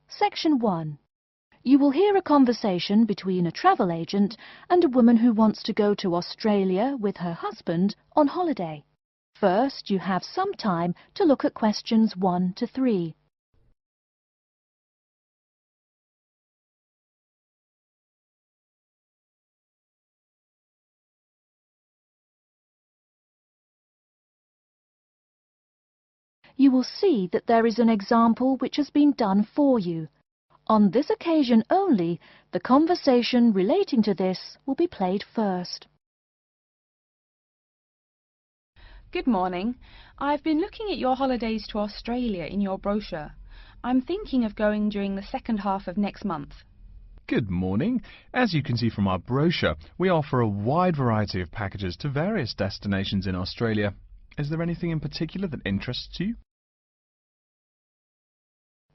Section 1. You will hear a conversation between a travel agent and a woman who wants to go to Australia with her husband on holiday. First, you have some time to look at questions 1 to 3. You will see that there is an example which has been done for you. On this occasion only, the conversation relating to this will be played first. Good morning. I've been looking at your holidays to Australia in your brochure. I'm thinking of going during the second half of next month. Good morning. As you can see from our brochure, we offer a wide variety of packages to various destinations in Australia. Is there anything in particular that interests you?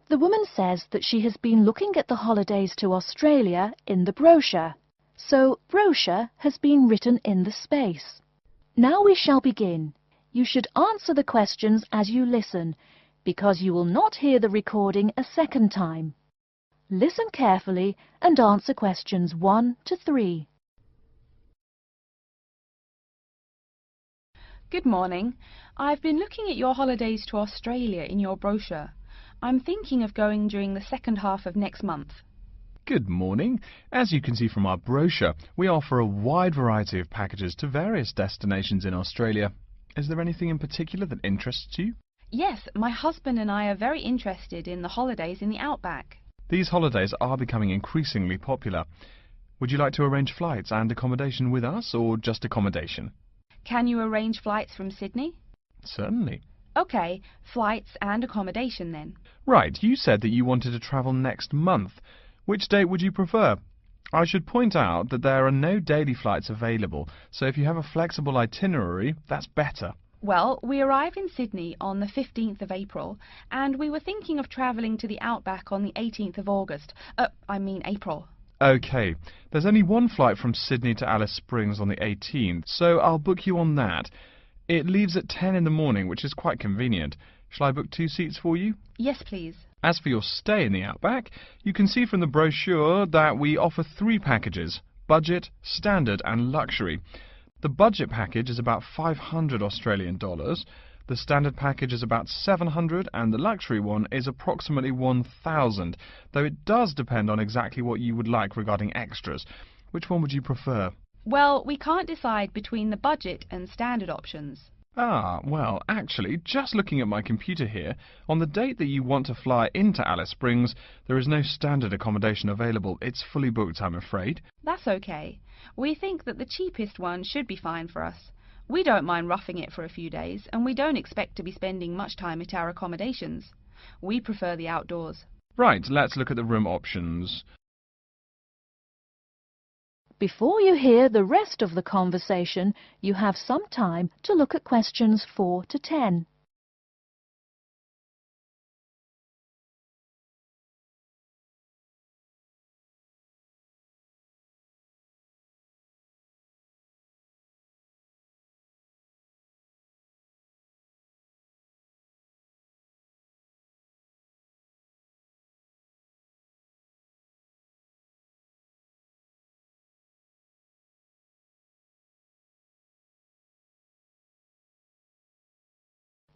The woman says that she has been looking at the holidays to Australia in the brochure, so brochure has been written in the space. Now we shall begin. You should answer the questions as you listen, because you will not hear the recording a second time. Listen carefully and answer questions 1 to 3. Good morning. I've been looking at your holidays to Australia in your brochure. I'm thinking of going during the second half of next month. Good morning. As you can see from our brochure, we offer a wide variety of packages to various destinations in Australia. Is there anything in particular that interests you? Yes, my husband and I are very interested in the holidays in the outback. These holidays are becoming increasingly popular. Would you like to arrange flights and accommodation with us, or just accommodation? Can you arrange flights from Sydney? Certainly. OK, flights and accommodation then. Right, you said that you wanted to travel next month. Which date would you prefer? I should point out that there are no daily flights available, so if you have a flexible itinerary, that's better. Well, we arrive in Sydney on the 15th of April, and we were thinking of travelling to the outback on the 18th of August. April. OK, there's only one flight from Sydney to Alice Springs on the 18th, so I'll book you on that. It leaves at 10 in the morning, which is quite convenient. Shall I book 2 seats for you? Yes, please. As for your stay in the outback, you can see from the brochure that we offer 3 packages: budget, standard and luxury. The budget package is about $500 Australian dollars, the standard package is about $700 and the luxury one is approximately $1,000, though it does depend on exactly what you would like regarding extras. Which one would you prefer? Well, we can't decide between the budget and standard options. Ah, well, actually, just looking at my computer here, on the date that you want to fly into Alice Springs, there is no standard accommodation available. It's fully booked, I'm afraid. That's okay. We think that the cheapest one should be fine for us. We don't mind roughing it for a few days, and we don't expect to be spending much time at our accommodations. We prefer the outdoors. Right, let's look at the room options. Before you hear the rest of the conversation, you have some time to look at questions 4 to 10.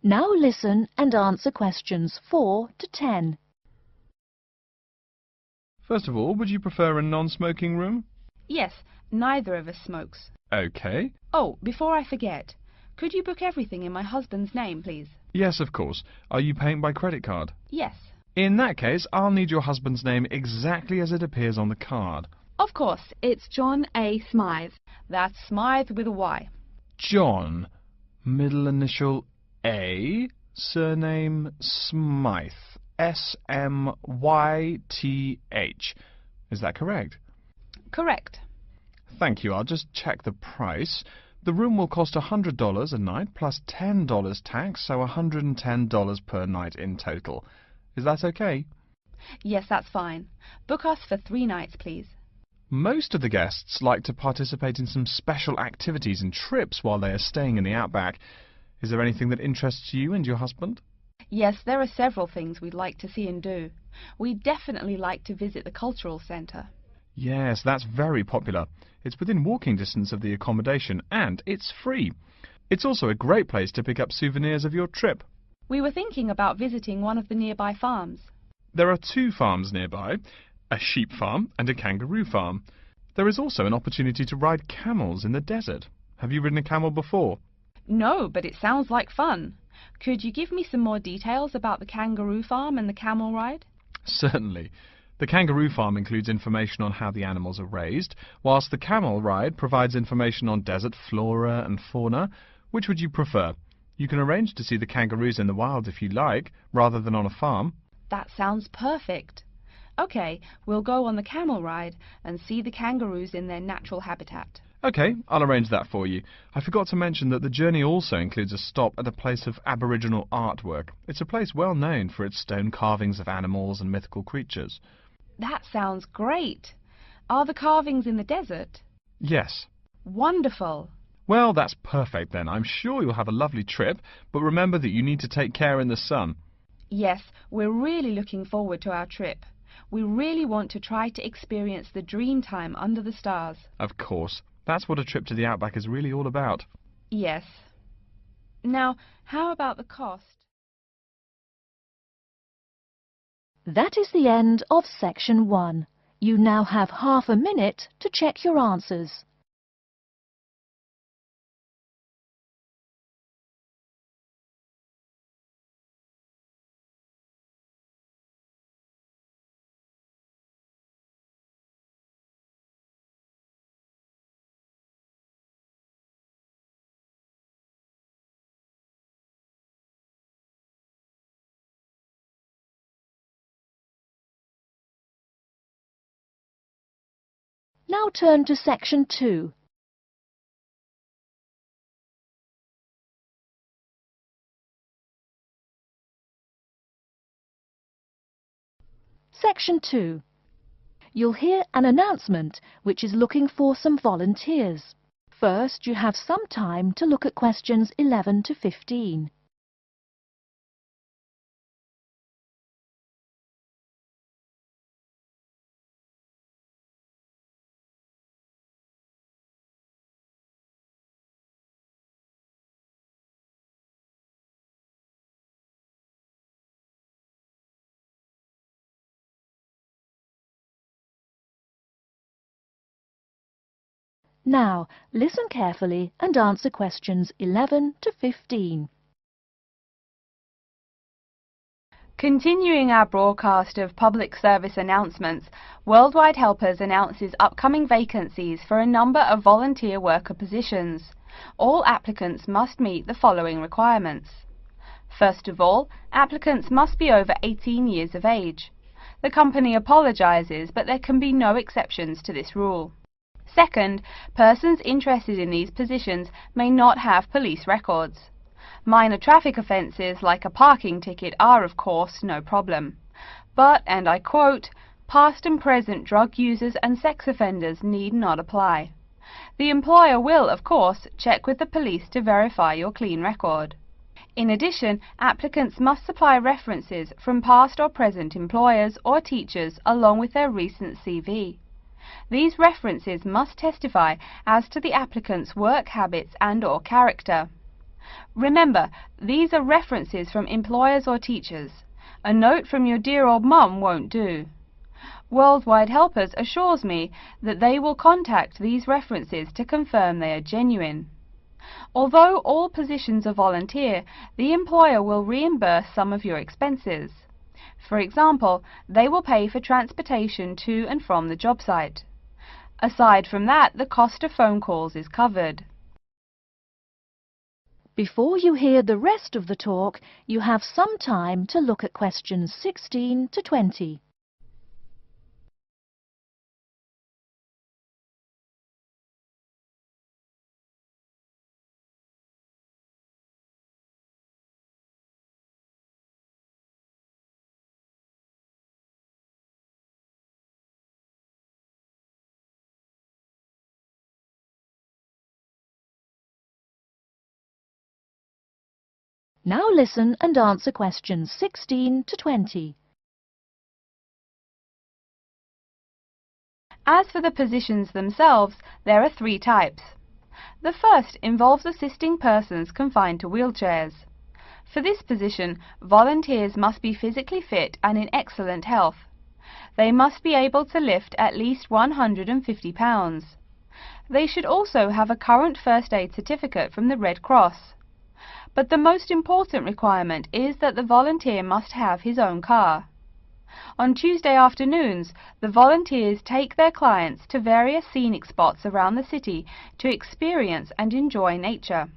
Now listen and answer questions 4 to 10. First of all, would you prefer a non-smoking room? Yes, neither of us smokes. OK. Oh, before I forget, could you book everything in my husband's name, please? Yes, of course. Are you paying by credit card? Yes. In that case, I'll need your husband's name exactly as it appears on the card. Of course, it's John A. Smythe. That's Smythe with a Y. John, middle initial A, surname Smythe, S-M-Y-T-H. Is that correct? Correct. Thank you. I'll just check the price. The room will cost $100 a night plus $10 tax, so $110 per night in total. Is that okay? Yes, that's fine. Book us for 3 nights, please. Most of the guests like to participate in some special activities and trips while they are staying in the outback. Is there anything that interests you and your husband? Yes, there are several things we'd like to see and do. We'd definitely like to visit the cultural centre. Yes, that's very popular. It's within walking distance of the accommodation and it's free. It's also a great place to pick up souvenirs of your trip. We were thinking about visiting one of the nearby farms. There are 2 farms nearby, a sheep farm and a kangaroo farm. There is also an opportunity to ride camels in the desert. Have you ridden a camel before? No, but it sounds like fun. Could you give me some more details about the kangaroo farm and the camel ride? Certainly. The kangaroo farm includes information on how the animals are raised, whilst the camel ride provides information on desert flora and fauna. Which would you prefer? You can arrange to see the kangaroos in the wild if you like, rather than on a farm. That sounds perfect. OK, we'll go on the camel ride and see the kangaroos in their natural habitat. OK, I'll arrange that for you. I forgot to mention that the journey also includes a stop at a place of Aboriginal artwork. It's a place well known for its stone carvings of animals and mythical creatures. That sounds great. Are the carvings in the desert? Yes. Wonderful. Well, that's perfect then. I'm sure you'll have a lovely trip, but remember that you need to take care in the sun. Yes, we're really looking forward to our trip. We really want to try to experience the dream time under the stars. Of course. That's what a trip to the outback is really all about. Yes. Now, how about the cost? That is the end of section 1. You now have half a minute to check your answers. Now turn to section 2. Section 2. You'll hear an announcement which is looking for some volunteers. First, you have some time to look at questions 11 to 15. Now, listen carefully and answer questions 11 to 15. Continuing our broadcast of public service announcements, Worldwide Helpers announces upcoming vacancies for a number of volunteer worker positions. All applicants must meet the following requirements. First of all, applicants must be over 18 years of age. The company apologises, but there can be no exceptions to this rule. Second, persons interested in these positions may not have police records. Minor traffic offences like a parking ticket are, of course, no problem. But, and I quote, past and present drug users and sex offenders need not apply. The employer will, of course, check with the police to verify your clean record. In addition, applicants must supply references from past or present employers or teachers along with their recent CV. These references must testify as to the applicant's work habits and/or character. Remember, these are references from employers or teachers. A note from your dear old mum won't do. Worldwide Helpers assures me that they will contact these references to confirm they are genuine. Although all positions are volunteer, the employer will reimburse some of your expenses. For example, they will pay for transportation to and from the job site. Aside from that, the cost of phone calls is covered. Before you hear the rest of the talk, you have some time to look at questions 16 to 20. Now listen and answer questions 16 to 20. As for the positions themselves, there are 3 types. The first involves assisting persons confined to wheelchairs. For this position, volunteers must be physically fit and in excellent health. They must be able to lift at least 150 pounds. They should also have a current first aid certificate from the Red Cross. But the most important requirement is that the volunteer must have his own car. On Tuesday afternoons, the volunteers take their clients to various scenic spots around the city to experience and enjoy nature.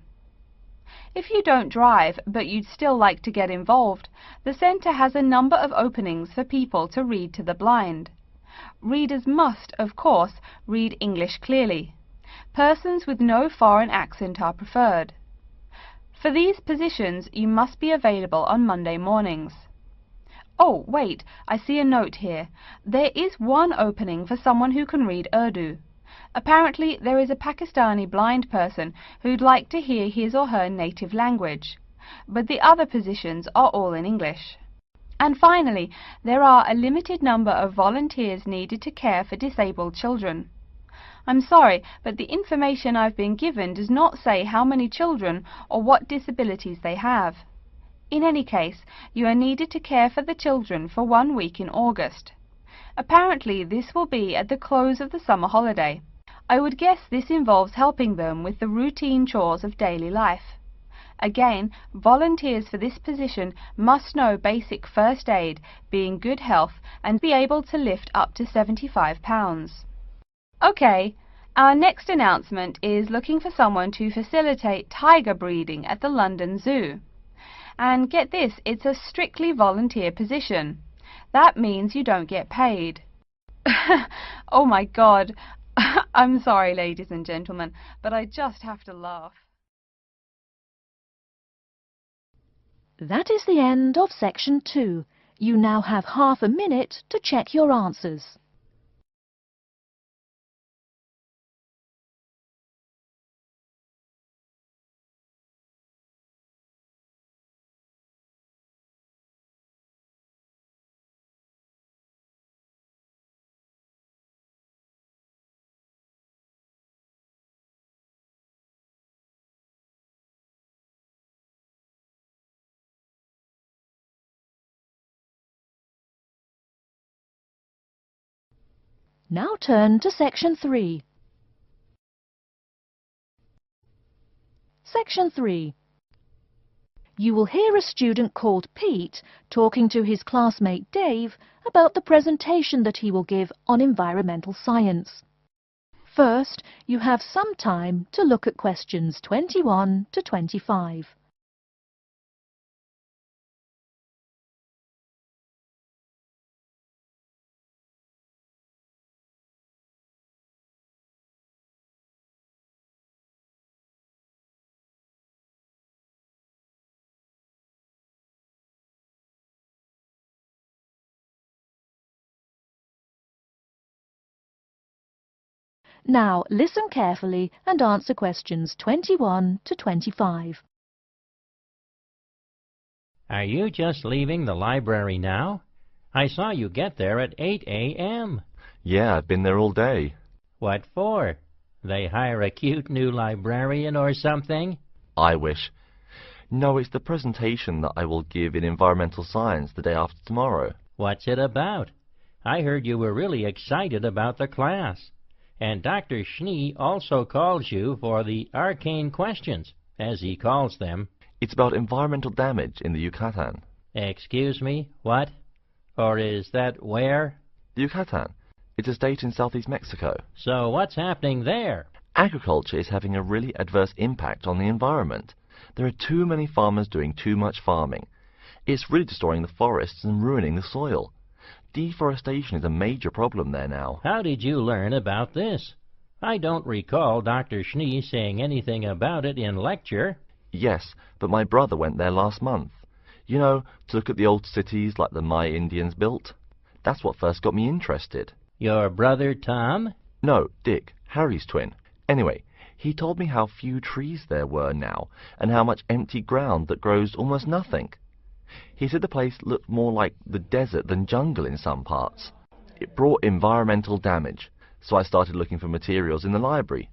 If you don't drive, but you'd still like to get involved, the centre has a number of openings for people to read to the blind. Readers must, of course, read English clearly. Persons with no foreign accent are preferred. For these positions, you must be available on Monday mornings. Oh, wait, I see a note here. There is one opening for someone who can read Urdu. Apparently, there is a Pakistani blind person who'd like to hear his or her native language, but the other positions are all in English. And finally, there are a limited number of volunteers needed to care for disabled children. I'm sorry, but the information I've been given does not say how many children or what disabilities they have. In any case, you are needed to care for the children for 1 week in August. Apparently, this will be at the close of the summer holiday. I would guess this involves helping them with the routine chores of daily life. Again, volunteers for this position must know basic first aid, be in good health, and be able to lift up to 75 pounds. Okay, our next announcement is looking for someone to facilitate tiger breeding at the London Zoo. And get this, it's a strictly volunteer position. That means you don't get paid. Oh my God, I'm sorry ladies and gentlemen, but I just have to laugh. That is the end of section 2. You now have half a minute to check your answers. Now turn to section 3. Section 3. You will hear a student called Pete talking to his classmate Dave about the presentation that he will give on environmental science. First, you have some time to look at questions 21 to 25. Now listen carefully and answer questions 21 to 25. Are you just leaving the library now? I saw you get there at 8 a.m. Yeah, I've been there all day. What for? They hire a cute new librarian or something? I wish. No, it's the presentation that I will give in environmental science the day after tomorrow. What's it about? I heard you were really excited about the class. And Dr. Schnee also calls you for the arcane questions, as he calls them. It's about environmental damage in the Yucatan. Excuse me, what? Or is that where? The Yucatan. It's a state in southeast Mexico. So what's happening there? Agriculture is having a really adverse impact on the environment. There are too many farmers doing too much farming. It's really destroying the forests and ruining the soil. Deforestation is a major problem there now. How did you learn about this? I don't recall Dr. Schnee saying anything about it in lecture. Yes, but my brother went there last month. You know, to look at the old cities like the Maya Indians built. That's what first got me interested. Your brother Tom? No, Dick, Harry's twin. Anyway, He told me how few trees there were now, and how much empty ground that grows almost nothing. He said the place looked more like the desert than jungle in some parts. It brought environmental damage, so I started looking for materials in the library.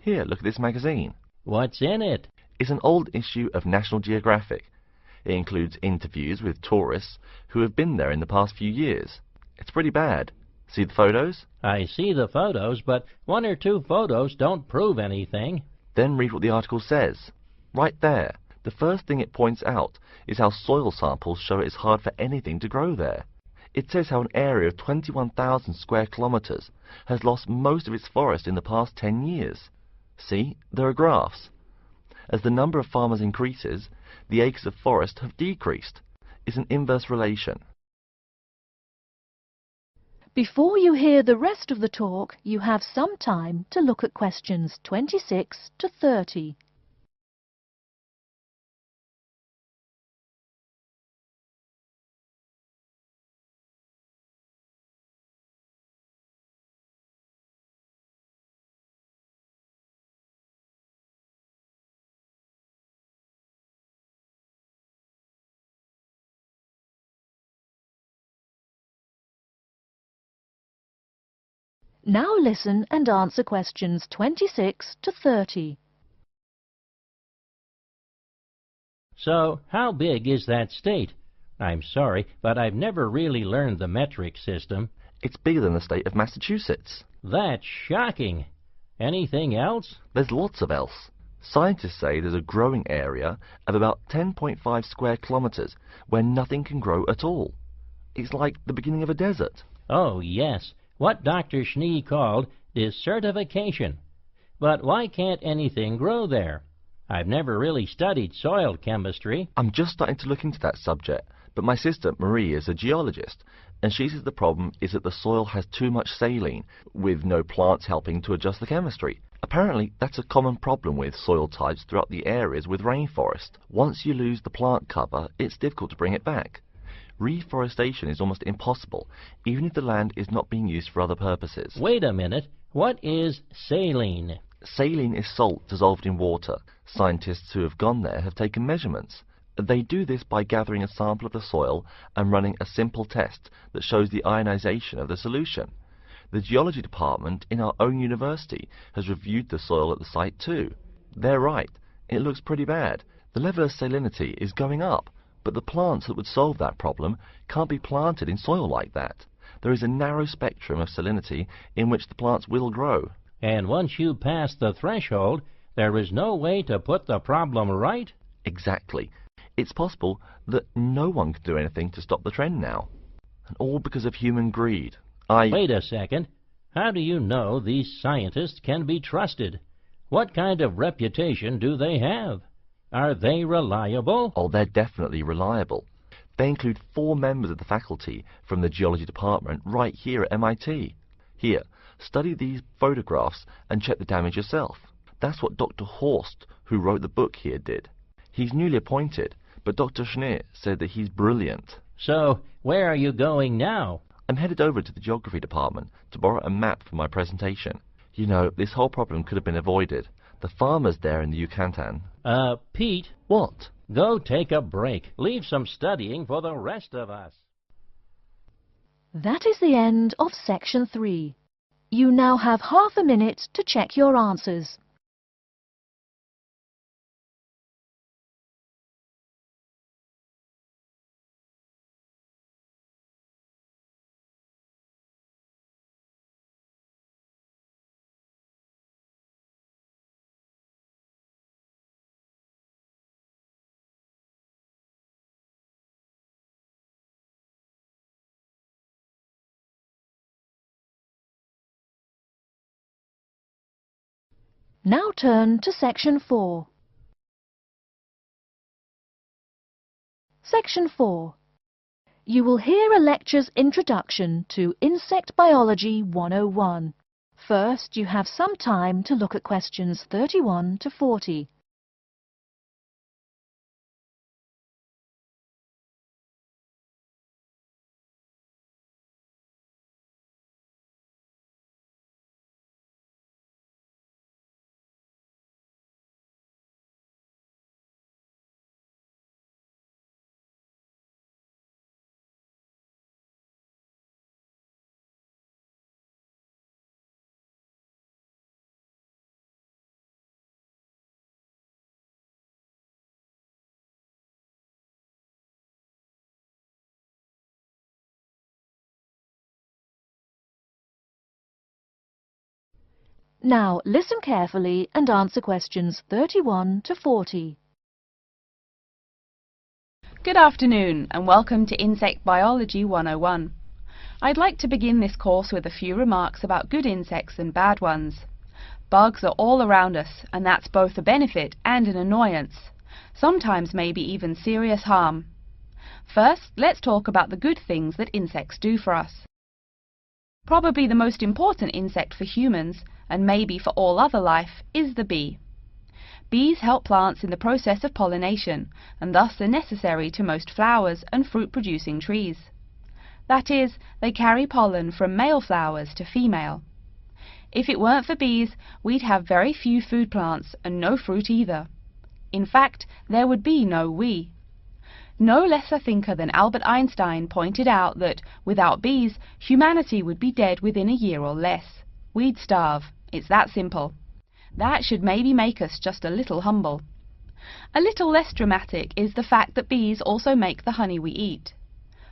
Here, look at this magazine. What's in it? It's an old issue of National Geographic. It includes interviews with tourists who have been there in the past few years. It's pretty bad. See the photos? I see the photos, but one or two photos don't prove anything. Then read what the article says. Right there. The first thing it points out is how soil samples show it's hard for anything to grow there. It says how an area of 21,000 square kilometers has lost most of its forest in the past 10 years. See, there are graphs. As the number of farmers increases, the acres of forest have decreased. It's an inverse relation. Before you hear the rest of the talk, you have some time to look at questions 26 to 30. Now listen and answer questions 26 to 30. So, how big is that state? I'm sorry, but I've never really learned the metric system. It's bigger than the state of Massachusetts. That's shocking. Anything else? There's lots of else. Scientists say there's a growing area of about 10.5 square kilometers where nothing can grow at all. It's like the beginning of a desert. Oh, yes. What Dr. Schnee called desertification. But why can't anything grow there? I've never really studied soil chemistry. I'm just starting to look into that subject, but my sister Marie is a geologist, and she says the problem is that the soil has too much saline, with no plants helping to adjust the chemistry. Apparently, that's a common problem with soil types throughout the areas with rainforest. Once you lose the plant cover, it's difficult to bring it back. Reforestation is almost impossible, even if the land is not being used for other purposes. Wait a minute. What is saline? Saline is salt dissolved in water. Scientists who have gone there have taken measurements. They do this by gathering a sample of the soil and running a simple test that shows the ionization of the solution. The geology department in our own university has reviewed the soil at the site too. They're right. It looks pretty bad. The level of salinity is going up. But the plants that would solve that problem can't be planted in soil like that. There is a narrow spectrum of salinity in which the plants will grow. And once you pass the threshold, there is no way to put the problem right? Exactly. It's possible that no one can do anything to stop the trend now. And all because of human greed. Wait a second. How do you know these scientists can be trusted? What kind of reputation do they have? Are they reliable? Oh, they're definitely reliable. They include 4 members of the faculty from the geology department right here at MIT. Here, study these photographs and check the damage yourself. That's what Dr. Horst, who wrote the book here, did. He's newly appointed, but Dr. Schnee said that he's brilliant. So, where are you going now? I'm headed over to the geography department to borrow a map for my presentation. You know, this whole problem could have been avoided. The farmers there in the Yucatan... Pete? What? Go take a break. Leave some studying for the rest of us. That is the end of section 3. You now have half a minute to check your answers. Now turn to section 4. Section 4. You will hear a lecture's introduction to Insect Biology 101. First, you have some time to look at questions 31 to 40. Now listen carefully and answer questions 31 to 40. Good afternoon and welcome to Insect Biology 101. I'd like to begin this course with a few remarks about good insects and bad ones. Bugs are all around us, and that's both a benefit and an annoyance, sometimes maybe even serious harm. First, let's talk about the good things that insects do for us. Probably the most important insect for humans, and maybe for all other life, is the bee. Bees help plants in the process of pollination, and thus are necessary to most flowers and fruit-producing trees. That is, they carry pollen from male flowers to female. If it weren't for bees, we'd have very few food plants and no fruit either. In fact, there would be no we. No less a thinker than Albert Einstein pointed out that, without bees, humanity would be dead within a year or less. We'd starve. It's that simple. That should maybe make us just a little humble. A little less dramatic is the fact that bees also make the honey we eat.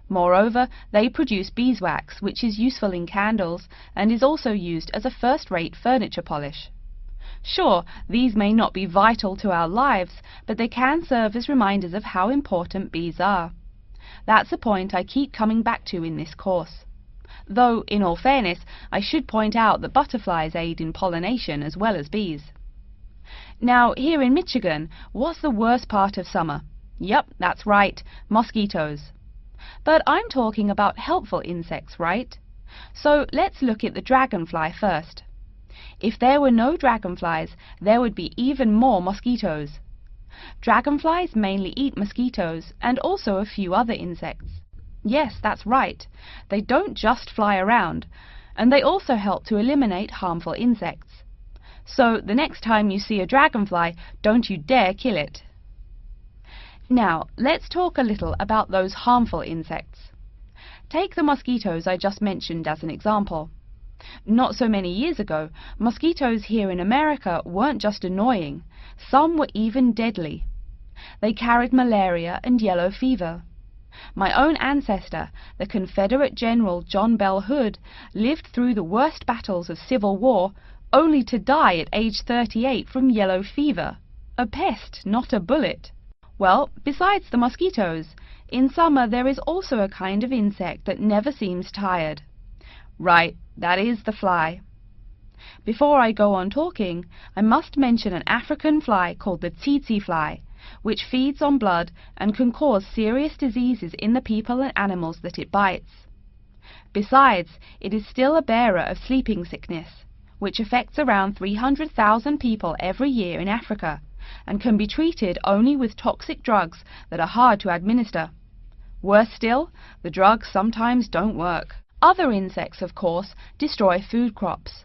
Moreover, they produce beeswax, which is useful in candles and is also used as a first-rate furniture polish. Sure, these may not be vital to our lives, but they can serve as reminders of how important bees are. That's a point I keep coming back to in this course. Though, in all fairness, I should point out that butterflies aid in pollination as well as bees. Now, here in Michigan, what's the worst part of summer? Yup, that's right, mosquitoes. But I'm talking about helpful insects, right? So let's look at the dragonfly first. If there were no dragonflies, there would be even more mosquitoes. Dragonflies mainly eat mosquitoes and also a few other insects. Yes, that's right. They don't just fly around, and they also help to eliminate harmful insects. So the next time you see a dragonfly, don't you dare kill it. Now, let's talk a little about those harmful insects. Take the mosquitoes I just mentioned as an example. Not so many years ago, mosquitoes here in America weren't just annoying, some were even deadly. They carried malaria and yellow fever. My own ancestor, the Confederate General John Bell Hood, lived through the worst battles of Civil War, only to die at age 38 from yellow fever. A pest, not a bullet. Well, besides the mosquitoes, in summer there is also a kind of insect that never seems tired. Right, that is the fly. Before I go on talking, I must mention an African fly called the tsetse fly, which feeds on blood and can cause serious diseases in the people and animals that it bites. Besides, it is still a bearer of sleeping sickness, which affects around 300,000 people every year in Africa, and can be treated only with toxic drugs that are hard to administer. Worse still, the drugs sometimes don't work. Other insects, of course, destroy food crops.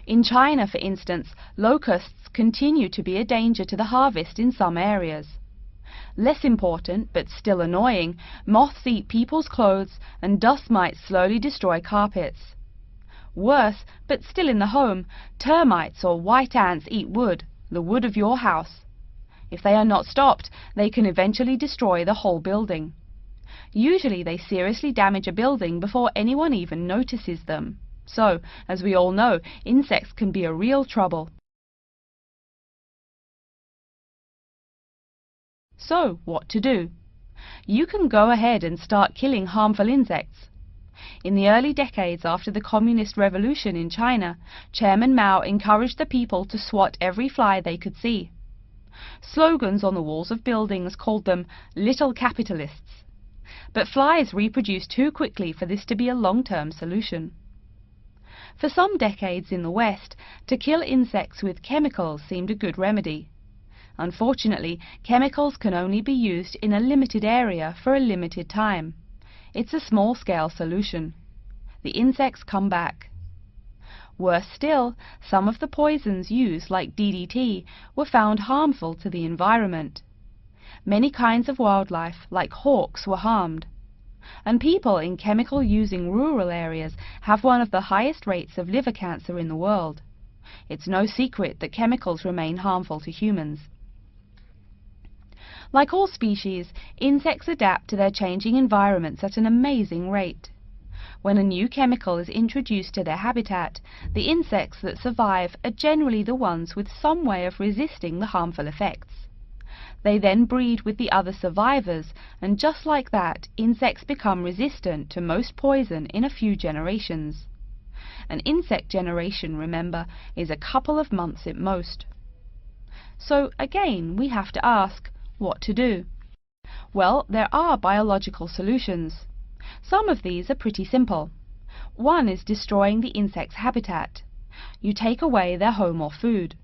In China, for instance, locusts continue to be a danger to the harvest in some areas. Less important, but still annoying, moths eat people's clothes and dust mites slowly destroy carpets. Worse, but still in the home, termites or white ants eat wood, the wood of your house. If they are not stopped, they can eventually destroy the whole building. Usually they seriously damage a building before anyone even notices them. So, as we all know, insects can be a real trouble. So, what to do? You can go ahead and start killing harmful insects. In the early decades after the Communist Revolution in China, Chairman Mao encouraged the people to swat every fly they could see. Slogans on the walls of buildings called them "little capitalists." But flies reproduce too quickly for this to be a long-term solution. For some decades in the West, to kill insects with chemicals seemed a good remedy. Unfortunately, chemicals can only be used in a limited area for a limited time. It's a small-scale solution. The insects come back. Worse still, some of the poisons used, like DDT, were found harmful to the environment. Many kinds of wildlife, like hawks, were harmed. And people in chemical-using rural areas have one of the highest rates of liver cancer in the world. It's no secret that chemicals remain harmful to humans. Like all species, insects adapt to their changing environments at an amazing rate. When a new chemical is introduced to their habitat, the insects that survive are generally the ones with some way of resisting the harmful effects. They then breed with the other survivors, and just like that, insects become resistant to most poison in a few generations. An insect generation, remember, is a couple of months at most. So again, we have to ask, what to do? Well, there are biological solutions. Some of these are pretty simple. One is destroying the insect's habitat. You take away their home or food.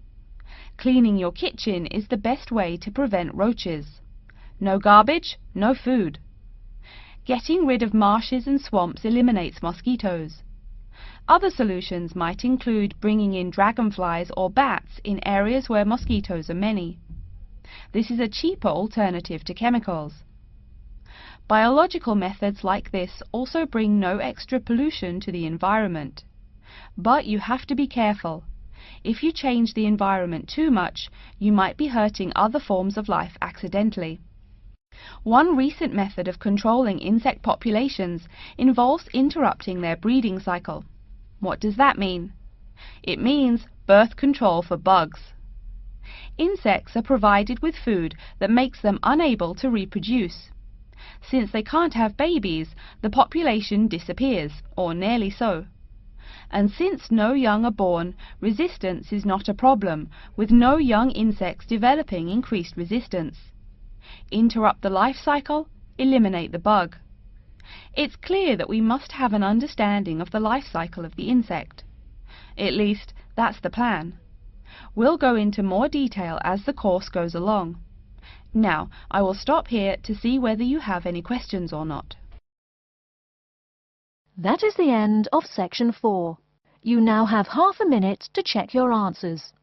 Cleaning your kitchen is the best way to prevent roaches. No garbage, no food. Getting rid of marshes and swamps eliminates mosquitoes. Other solutions might include bringing in dragonflies or bats in areas where mosquitoes are many. This is a cheaper alternative to chemicals. Biological methods like this also bring no extra pollution to the environment. But you have to be careful. If you change the environment too much, you might be hurting other forms of life accidentally. One recent method of controlling insect populations involves interrupting their breeding cycle. What does that mean? It means birth control for bugs. Insects are provided with food that makes them unable to reproduce. Since they can't have babies, the population disappears, or nearly so. And since no young are born, resistance is not a problem, with no young insects developing increased resistance. Interrupt the life cycle, eliminate the bug. It's clear that we must have an understanding of the life cycle of the insect. At least, that's the plan. We'll go into more detail as the course goes along. Now, I will stop here to see whether you have any questions or not. That is the end of section 4. You now have half a minute to check your answers.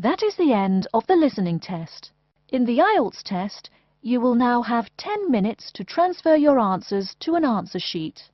That is the end of the listening test. In the IELTS test, you will now have 10 minutes to transfer your answers to an answer sheet.